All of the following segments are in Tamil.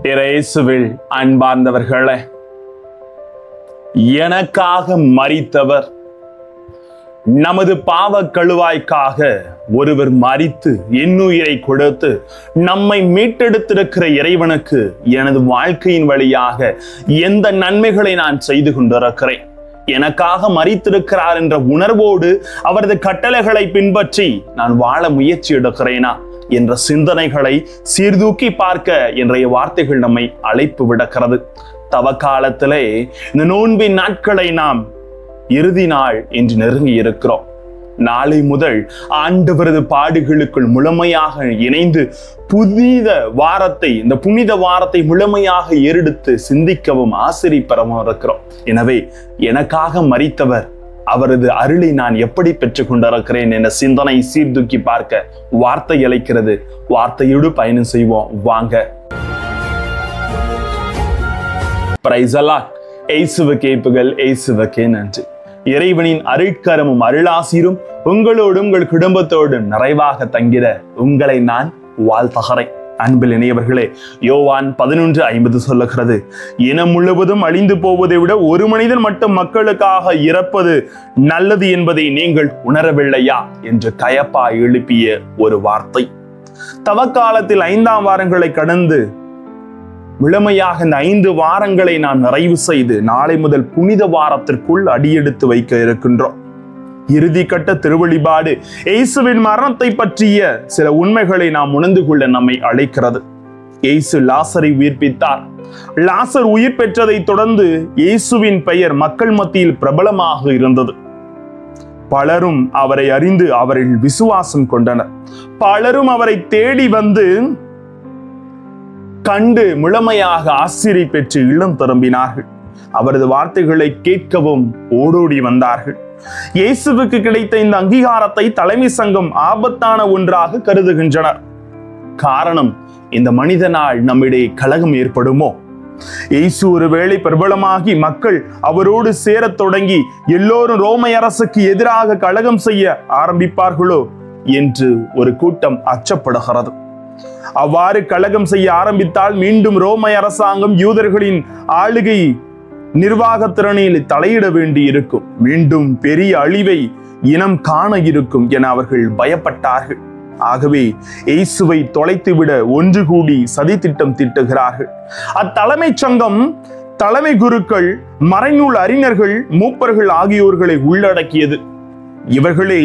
இயேசுவில் அன்பார்ந்தவர்களே, எனக்காக மரித்தவர், நமது பாவ கழுவாய்க்காக ஒருவர் மரித்து இன்னுயிரை கொடுத்து நம்மை மீட்டெடுத்திருக்கிற இறைவனுக்கு எனது வாழ்க்கையின் வழியாக எந்த நன்மைகளை நான் செய்து கொண்டிருக்கிறேன், எனக்காக மரித்திருக்கிறார் என்ற உணர்வோடு அவரது கட்டளைகளை பின்பற்றி நான் வாழ முயற்சி எடுக்கிறேனா என்ற சிந்தனைகளை சீர்தூக்கி பார்க்க இன்றைய வார்த்தைகள் நம்மை அழைப்பு விடுக்கிறது. தவக்காலத்திலே இந்த நோன்பின் நாட்களை நாம் இறுதி நாள் என்று நெருங்கி இருக்கிறோம். நாளை முதல் ஆண்டவரது பாடுகளுக்குள் முழுமையாக இணைந்து இந்த புனித வாரத்தை முழுமையாக ஏறெடுத்து சிந்திக்கவும் ஆசிரியப்பெறவும் இருக்கிறோம். எனவே எனக்காக மரித்தவர், அவரது அருளை நான் எப்படி பெற்றுக் கொண்டிருக்கிறேன் என்ற சிந்தனை சீர்தூக்கி பார்க்க வார்த்தை அழைக்கிறது. வார்த்தையோடு பயணம் செய்வோம் வாங்க. Praise the Lord. இயேசுவுக்கே புகழ், இயேசுவுக்கே நன்றி. இறைவனின் அருட்கரமும் அருளாசிரும் உங்களோடும் உங்கள் குடும்பத்தோடும் நிறைவாக தங்கிட உங்களை நான் வாழ்த்துகிறேன். அன்பில் இணையவர்களே, யோவான் 11:50 சொல்லுகிறது, இனம் முழுவதும் அழிந்து போவதை விட ஒரு மனிதன் மட்டும் மக்களுக்காக இறப்பது நல்லது என்பதை நீங்கள் உணரவில்லையா என்று கயப்பா எழுப்பிய ஒரு வார்த்தை. தவக்காலத்தில் 5ஆம் வாரங்களை கடந்து முழுமையாக இந்த 5 வாரங்களை நாம் நிறைவு செய்து நாளை முதல் புனித வாரத்திற்குள் அடியெடுத்து வைக்க இருக்கின்றோம். இறுதி கட்ட திருவழிபாடு இயேசுவின் மரணத்தை பற்றிய சில உண்மைகளை நாம் உணர்ந்து கொள்ள நம்மை அழைக்கிறது. இயேசு லாசரை உயிர்ப்பித்தார். லாசர் உயிர் பெற்றதை தொடர்ந்து இயேசுவின் பெயர் மக்கள் மத்தியில் பிரபலமாக இருந்தது. பலரும் அவரை அறிந்து அவரில் விசுவாசம் கொண்டனர். பலரும் அவரை தேடி வந்து கண்டு முழுமையாக ஆசிரியை பெற்று இல்லம் திரும்பினார்கள். அவரது வார்த்தைகளை கேட்கவும் ஓடோடி வந்தார்கள். இயேசுவுக்கு கிடைத்த இந்த அங்கீகாரத்தை தலைமை சங்கம் ஆபத்தான ஒன்றாக கருதுகின்றனர். காரணம், இந்த மனிதனால் நம்மிடையே கலகம் ஏற்படுமோ? இயேசு ஒருவேளை பிரபலமாகி மக்கள் அவரோடு சேரத் தொடங்கி எல்லோரும் ரோமை அரசுக்கு எதிராக கலகம் செய்ய ஆரம்பிப்பார்களோ என்று ஒரு கூட்டம் அச்சப்படுகிறது. அவ்வாறு கலகம் செய்ய ஆரம்பித்தால் மீண்டும் ரோமை அரசாங்கம் யூதர்களின் ஆளுகை நிர்வாக திறனில் தலையிட வேண்டி இருக்கும். மீண்டும் பெரிய அழிவை இனம் காண இருக்கும் என அவர்கள் பயப்பட்டார்கள். ஆகவே இயேசுவை தொலைத்துவிட ஒன்று கூடி சதி திட்டம் தீட்டுகிறார்கள். அத்தலைமை சங்கம் தலைமை குருக்கள், மறைநூல் அறிஞர்கள், மூப்பர்கள் ஆகியோர்களை உள்ளடக்கியது. இவர்களே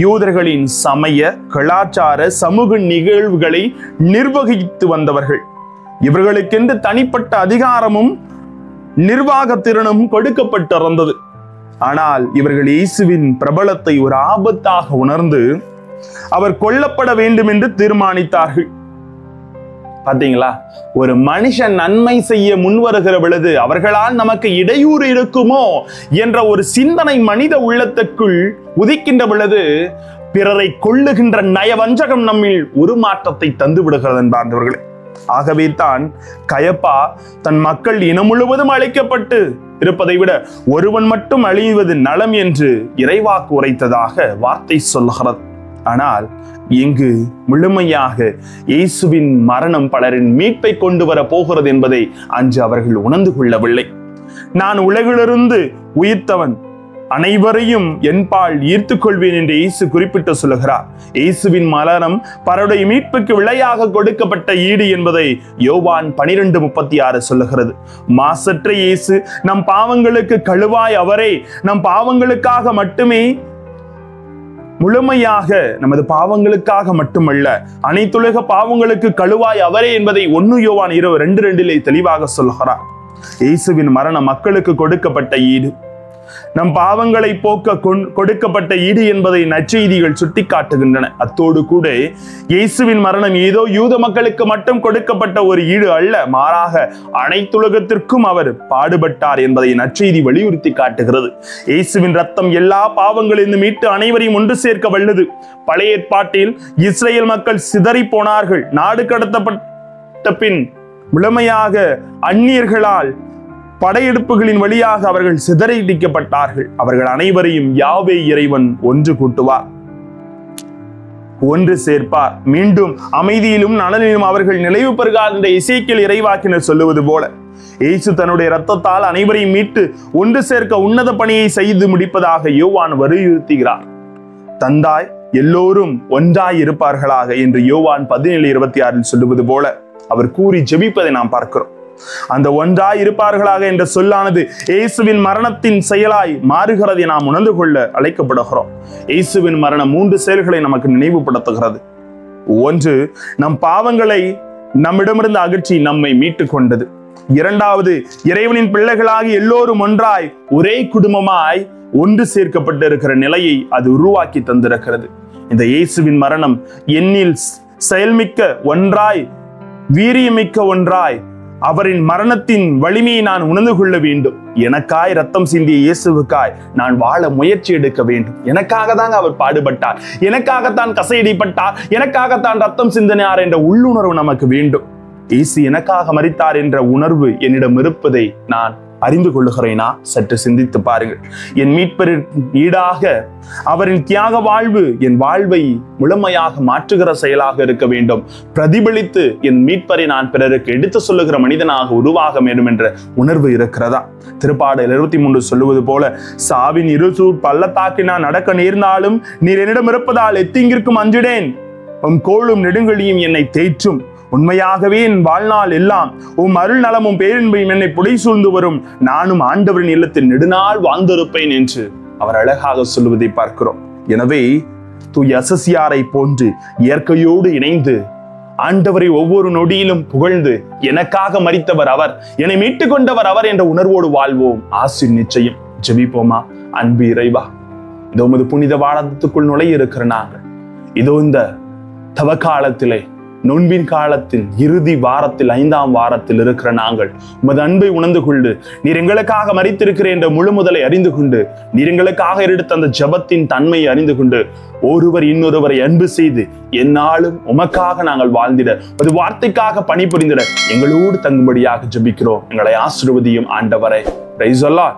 யூதர்களின் சமய, கலாச்சார, சமூக நிகழ்வுகளை நிர்வகித்து வந்தவர்கள். இவர்களுக்கென்று தனிப்பட்ட அதிகாரமும் நிர்வாகத்திறனும் கொடுக்கப்பட்டிருந்தது. ஆனால் இவர்கள் இயேசுவின் பிரபலத்தை ஒரு ஆபத்தாக உணர்ந்து அவர் கொல்லப்பட வேண்டும் என்று தீர்மானித்தார்கள். பாத்தீங்களா, ஒரு மனுஷன் நன்மை செய்ய முன்வருகிற பொழுது அவர்களால் நமக்கு இடையூறு இருக்குமோ என்ற ஒரு சிந்தனை மனித உள்ளத்துக்குள் உதிக்கின்ற பொழுது பிறரை கொள்ளுகின்ற நயவஞ்சகம் நம்மில் ஒரு மாற்றத்தை தந்து விடுகிறது என்பார்களே. ஆகவே தான் கயப்பா தன் மக்கள் இனம் முழுவதும் அழிக்கப்பட்டு இருப்பதை விட ஒருவன் மட்டும் அழிவது நலம் என்று இறைவாக்கு உரைத்ததாக வார்த்தை சொல்லுகிறது. ஆனால் இங்கு முழுமையாக இயேசுவின் மரணம் பலரின் மீட்பை கொண்டு வர போகிறது என்பதை அன்று அவர்கள் உணர்ந்து கொள்ளவில்லை. நான் உலகிலிருந்து உயிர்த்தவன், அனைவரையும் என்பால் ஈர்த்துக் கொள்வேன் என்று இயேசு குறிப்பிட்டு சொல்லுகிறார். இயேசுவின் மரணம் பலருடைய மீட்புக்கு விலையாக கொடுக்கப்பட்ட ஈடு என்பதை யோவான் 12:36 சொல்லுகிறது. மாசற்ற இயேசு நம் பாவங்களுக்கு கழுவாய் அவரே, நம் பாவங்களுக்காக மட்டுமே, முழுமையாக நமது பாவங்களுக்காக மட்டுமல்ல, அனைத்துலக பாவங்களுக்கு கழுவாய் அவரே என்பதை 1 யோவான் 2:2 தெளிவாக சொல்கிறார். இயேசுவின் மரணம் மக்களுக்கு கொடுக்கப்பட்ட ஈடு, நம் பாவங்களை போக்க கொடுக்கப்பட்ட ஈடு என்பதை நற்செய்திகள் சுட்டிக்காட்டுகின்றன. அத்தோடு கூட இயேசுவின் மரணம் ஏதோ யூத மக்களுக்கு மட்டும் கொடுக்கப்பட்ட ஒரு ஈடு அல்ல, மாறாக அனைத்துலகத்திற்கும் அவர் பாடுபட்டார் என்பதை நற்செய்தி வலியுறுத்தி காட்டுகிறது. இயேசுவின் ரத்தம் எல்லா பாவங்களிலிருந்து மீட்டு அனைவரையும் ஒன்று சேர்க்க வல்லது. பழைய ஏற்பாட்டில் இஸ்ரேல் மக்கள் சிதறி போனார்கள். நாடு கடத்தப்பட்ட பின் முழுமையாக அந்நியர்களால் படையெடுப்புகளின் வழியாக அவர்கள் சிதறடிக்கப்பட்டார்கள். அவர்கள் அனைவரையும் யாவே இறைவன் ஒன்று கூட்டுவார். ஒன்று சேர்ப்பார். மீண்டும் அமைதியிலும் நலனிலும் அவர்கள் நிலைவு பெறுகிறார் என்ற எசேக்கியேல் இறைவாக்கினர் சொல்லுவது போல இயேசு தன்னுடைய இரத்தத்தால் அனைவரையும் மீட்டு ஒன்று சேர்க்க உன்னத பணியை செய்து முடிப்பதாக யோவான் வலியுறுத்துகிறார். தந்தாய் எல்லோரும் ஒன்றாய் இருப்பார்களாக என்று யோவான் 17:26 சொல்லுவது போல அவர் கூறி ஜெபிப்பதை நாம் பார்க்கிறோம். அந்த ஒன்றாய் இருப்பார்களாக என்ற சொல்லானது இயேசுவின் மரணத்தின் செயலாய் மாறுகிறதை நாம் உணர்ந்து கொள்ள அழைக்கப்படுகிறோம். இயேசுவின் மரணம் 3 செயல்களை நமக்கு நினைவுபடுத்துகிறது. ஒன்று, நம் பாவங்களை நம்மிடமிருந்து அகற்றி நம்மை மீட்டுக் கொண்டது. இரண்டாவது, இறைவனின் பிள்ளைகளாகி எல்லோரும் ஒன்றாய் ஒரே குடும்பமாய் ஒன்று சேர்க்கப்பட்டு இருக்கிற நிலையை அது உருவாக்கி தந்திருக்கிறது. இந்த இயேசுவின் மரணம் என்னில் செயல்மிக்க ஒன்றாய், வீரியமிக்க ஒன்றாய், அவரின் மரணத்தின் வலிமையை நான் உணர்ந்து கொள்ள வேண்டும். எனக்காய் ரத்தம் சிந்திய இயேசுவுக்காய் நான் வாழ முயற்சி எடுக்க வேண்டும். எனக்காக தாங்க அவர் பாடுபட்டார், எனக்காகத்தான் கசையடிப்பட்டார், எனக்காகத்தான் ரத்தம் சிந்தினார் என்ற உள்ளுணர்வு நமக்கு வேண்டும். இயேசு எனக்காக மரித்தார் என்ற உணர்வு என்னிடம் இருப்பதை நான் அறிந்து கொள்ளுகிறேனா? சற்று சிந்தித்து பாருங்கள். என் மீட்பரின் ஈடாக அவரின் தியாக வாழ்வு என் வாழ்வை முழுமையாக மாற்றுகிற செயலாக இருக்க வேண்டும். பிரதிபலித்து என் மீட்பரை நான் பிறருக்கு எடுத்து சொல்லுகிற மனிதனாக உருவாக வேண்டும் என்ற உணர்வு இருக்கிறதா? திருப்பாடல் 23 சொல்லுவது போல, சாவின் இருசூர் பள்ளத்தாக்கில் நான் நடக்க நேர்ந்தாலும் நீர் என்னிடம் இருப்பதால் எத்தீங்கிற்கும் அஞ்சிடேன். உம் கோளும் நெடுங்கலியும் என்னை தேற்றும். உண்மையாகவே என் வாழ்நாள் எல்லாம் உம் அருள் நலமும் பேரின்பையும் என்னை புடை சூழ்ந்து வரும். நானும் ஆண்டவரின் இல்லத்தில் நெடுநாள் வாழ்ந்திருப்பேன் என்று அவர் அழகாக சொல்லுவதை பார்க்கிறோம். எனவே தூய அசசியாரை போன்று இயற்கையோடு இணைந்து ஆண்டவரை ஒவ்வொரு நொடியிலும் புகழ்ந்து எனக்காக மரித்தவர் அவர், என்னை மீட்டுக் கொண்டவர் அவர் என்ற உணர்வோடு வாழ்வோம். ஆசீர் நிச்சயம். ஜெபிப்போமா? அன்பு இறைவா, இதோ உமது புனித வானத்துக்குள் நுழைய இருக்கிற நாங்கள் இதோ இந்த தவ காலத்திலே, நோன்பின் காலத்தில் இறுதி வாரத்தில் 5ஆம் வாரத்தில் இருக்கிற நாங்கள் உமது அன்பை உணர்ந்து கொண்டு நீர் எங்களுக்காக மரித்திருக்கிற என்ற முழு முதலை அறிந்து கொண்டு நீர் எங்களுக்காக எடுத்த அந்த ஜபத்தின் தன்மையை அறிந்து கொண்டு ஒருவர் இன்னொருவரை அன்பு செய்து என்னாலும் உமக்காக நாங்கள் வாழ்ந்திட, அது வார்த்தைக்காக பணிபுரிந்திட எங்களோடு தங்கும்படியாக ஜபிக்கிறோம். எங்களை ஆசீர்வதியும் ஆண்டவரே. பிரைஸ் அல்லாஹ்.